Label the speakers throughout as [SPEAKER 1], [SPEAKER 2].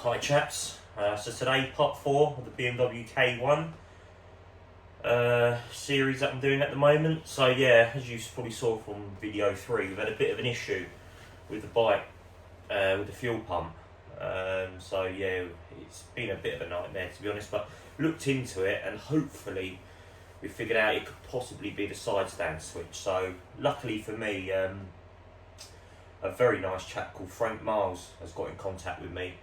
[SPEAKER 1] Hi chaps, so today part 4 of the BMW K1 series that I'm doing at the moment. So yeah, as you probably saw from video 3, we've had a bit of an issue with the bike, with the fuel pump. So yeah, it's been a bit of a nightmare to be honest, but looked into it and hopefully we figured out it could possibly be the side stand switch. So luckily for me, a very nice chap called Frank Miles has got in contact with me,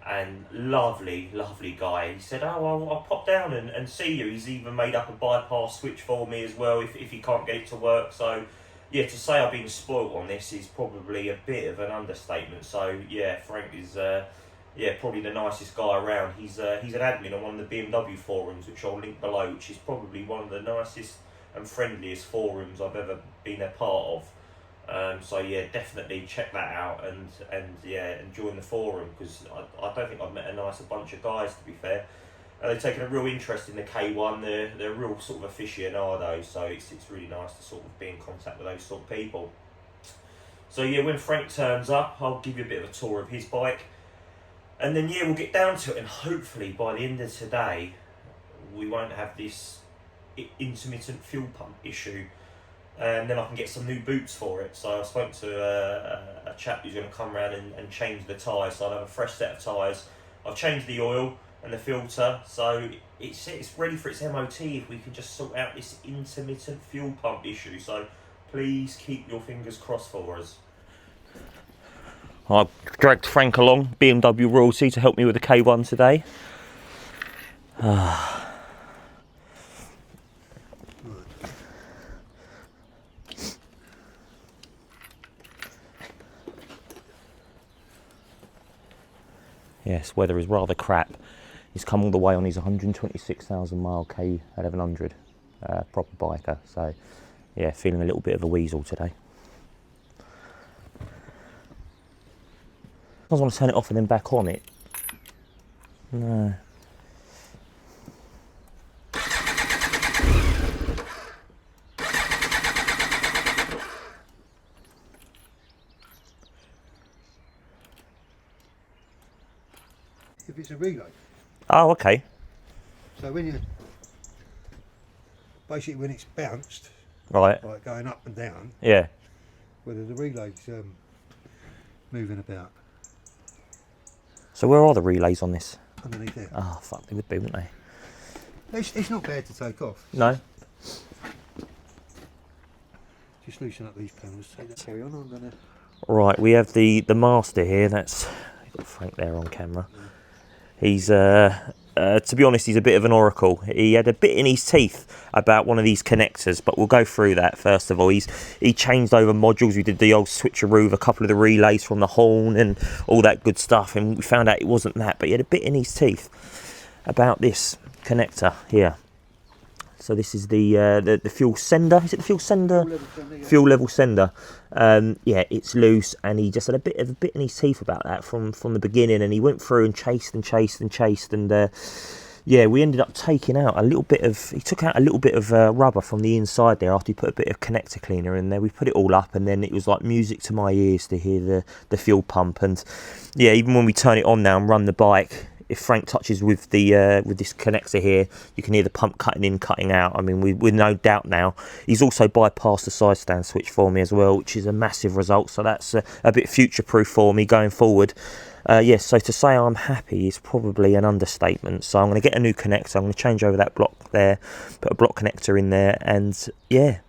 [SPEAKER 1] and lovely guy. He said, oh, I'll pop down and see you. He's even made up a bypass switch for me as well if he can't get it to work. So yeah, to say I've been spoilt on this is probably a bit of an understatement. So yeah, Frank is probably the nicest guy around. He's an admin on one of the BMW forums, which I'll link below, which is probably one of the nicest and friendliest forums I've ever been a part of. So yeah, definitely check that out and join the forum, because I don't think I've met a nicer bunch of guys, to be fair. They've taken a real interest in the K1. They're real sort of aficionados, so it's really nice to sort of be in contact with those sort of people. So yeah, when Frank turns up, I'll give you a bit of a tour of his bike, and then yeah, we'll get down to it, and hopefully by the end of today we won't have this intermittent fuel pump issue. And then I can get some new boots for it. So I spoke to a chap who's going to come around and change the tyres. So I'll have a fresh set of tyres. I've changed the oil and the filter, so it's ready for its MOT if we can just sort out this intermittent fuel pump issue. So please keep your fingers crossed for us. I've dragged Frank along, BMW royalty, to help me with the K1 today. Yes, weather is rather crap. He's come all the way on his 126,000 mile K1100 proper biker. So yeah, feeling a little bit of a weasel today. I just want to turn it off and then back on it. No.
[SPEAKER 2] If it's a relay.
[SPEAKER 1] Oh, okay.
[SPEAKER 2] So when you basically when it's bounced,
[SPEAKER 1] Right.
[SPEAKER 2] like going up and down,
[SPEAKER 1] Yeah.
[SPEAKER 2] whether the relay's moving about
[SPEAKER 1] So where are the relays on this?
[SPEAKER 2] underneath there.
[SPEAKER 1] Oh, fuck, they would be, wouldn't they?
[SPEAKER 2] It's not bad to take off.
[SPEAKER 1] No?
[SPEAKER 2] Just loosen up these panels. Take that. Carry on. I'm gonna.
[SPEAKER 1] Right, we have the master here. That's got Frank there on camera. He's to be honest, he's a bit of an oracle. He had a bit in his teeth about one of these connectors, but we'll go through that first of all. He changed over modules. We did the old switcheroo of a couple of the relays from the horn and all that good stuff, and we found out it wasn't that, but he had a bit in his teeth about this connector here. So this is the fuel sender. Is it the fuel sender?
[SPEAKER 2] Fuel level sender, yeah.
[SPEAKER 1] Fuel level sender. Yeah, it's loose, and he just had a bit in his teeth about that from the beginning. And he went through and chased, and yeah, we ended up taking out a little bit of. He took out a little bit of rubber from the inside there after he put a bit of connector cleaner in there. We put it all up, and then it was like music to my ears to hear the fuel pump. And yeah, even when we turn it on now and run the bike, if Frank touches with this connector here, you can hear the pump cutting in, cutting out. I mean, with no doubt now. He's also bypassed the side stand switch for me as well, which is a massive result. So that's a bit future-proof for me going forward. Yes, so to say I'm happy is probably an understatement. So I'm going to get a new connector. I'm going to change over that block there, put a block connector in there, and yeah,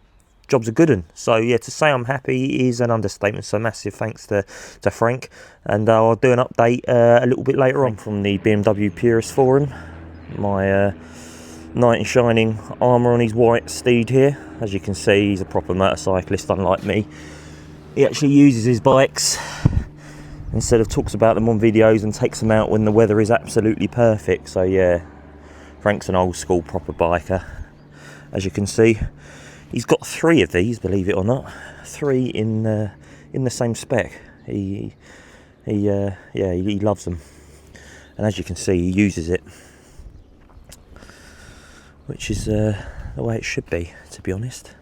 [SPEAKER 1] job's a good one. So yeah, to say I'm happy is an understatement. So massive thanks to Frank, and I'll do an update a little bit later on from the BMW Purists forum. My knight in shining armour on his white steed here. As you can see, he's a proper motorcyclist, unlike me. He actually uses his bikes instead of talks about them on videos and takes them out when the weather is absolutely perfect. So yeah, Frank's an old school proper biker, as you can see. He's got 3 of these, believe it or not. 3 in the same spec. He loves them, and as you can see, he uses it, which is the way it should be, to be honest.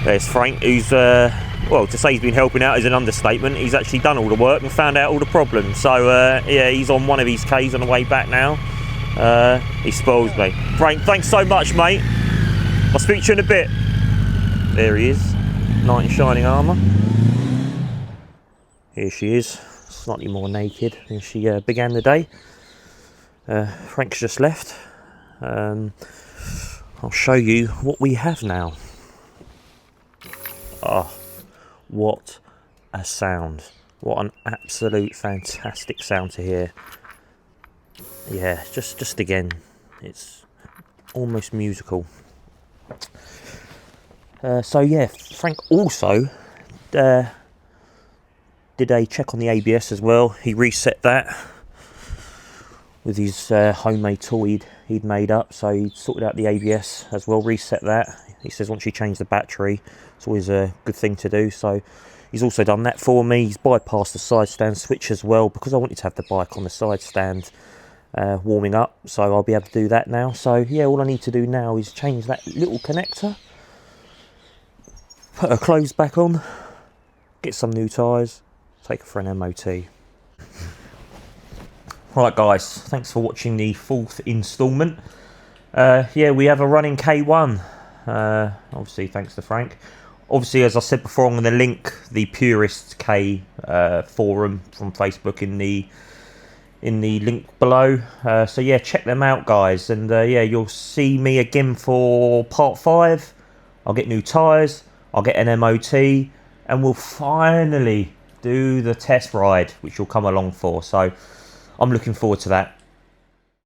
[SPEAKER 1] There's Frank, who's well, to say he's been helping out is an understatement. He's actually done all the work and found out all the problems. So yeah, he's on one of his Ks on the way back now. He spoils me. Frank, thanks so much, mate. I'll speak to you in a bit. There he is, knight in shining armour. Here she is, slightly more naked than she began the day. Frank's just left. I'll show you what we have now. Oh, what a sound. What an absolute fantastic sound to hear. Yeah, just again, it's almost musical. So yeah, Frank also did a check on the ABS as well. He reset that with his homemade tool he'd made up. So he sorted out the ABS as well, reset that. He says once you change the battery, it's always a good thing to do. So he's also done that for me. He's bypassed the side stand switch as well, because I wanted to have the bike on the side stand warming up. So I'll be able to do that now. So yeah, all I need to do now is change that little connector, put her clothes back on, get some new tyres, take her for an MOT. Right guys, thanks for watching the 4th instalment. Yeah, we have a running K1. Obviously thanks to Frank. Obviously, as I said before, I'm going to link the Purists K forum from Facebook in the link below. So yeah, check them out guys, and yeah, you'll see me again for part 5. I'll get new tyres, I'll get an MOT, and we'll finally do the test ride, which you'll come along for. So I'm looking forward to that.